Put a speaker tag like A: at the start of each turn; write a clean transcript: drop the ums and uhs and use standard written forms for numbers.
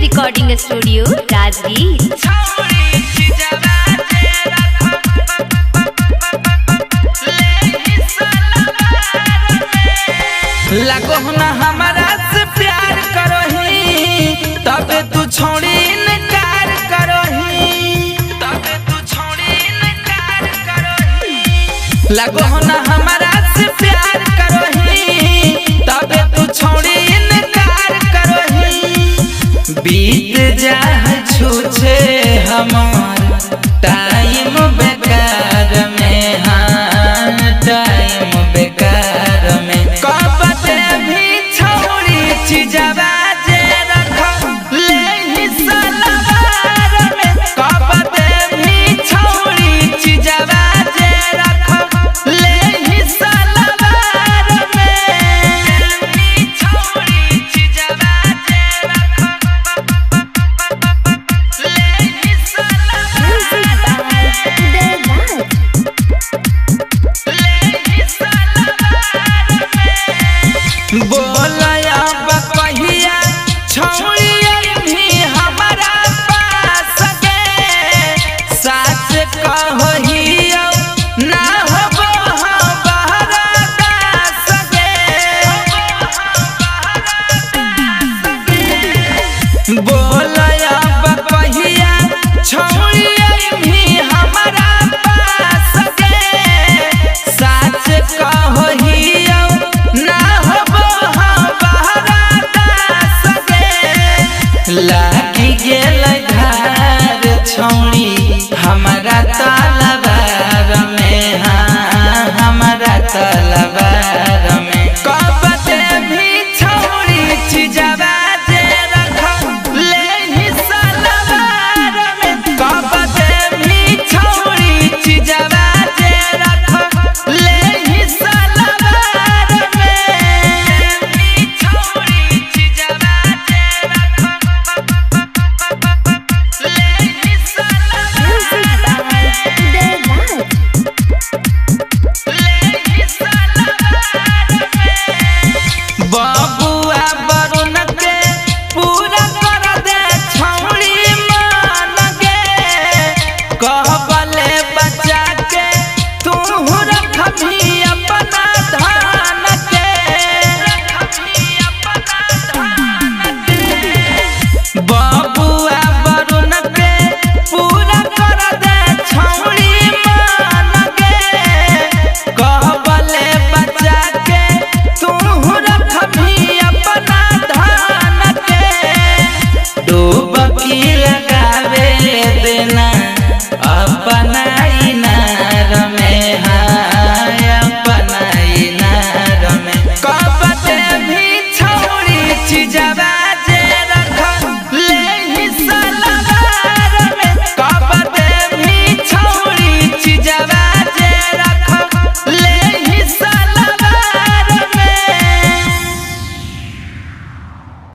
A: Recording studio Rajgir.
B: लगो ना हमारा से प्यार करोही तबे तू छोड़ी इनकार करोही, तबे तू छोड़ी इनकार करोही। लगो ना हमारा से प्यार करोही तबे तू छोड़ी इनकार करोही। बीत जाए छूछे हमार टाइम बेकार में, हाँ टाइम बेकार में। बोलया बकहिया छोड़िए भी हमारा पास के, साच कहियो ना होबो बहरा दास के। बोलया बकहिया छोड़िए भी हमारा पास के, साच कहियो ना लागी गेल धार छोड़ी हमार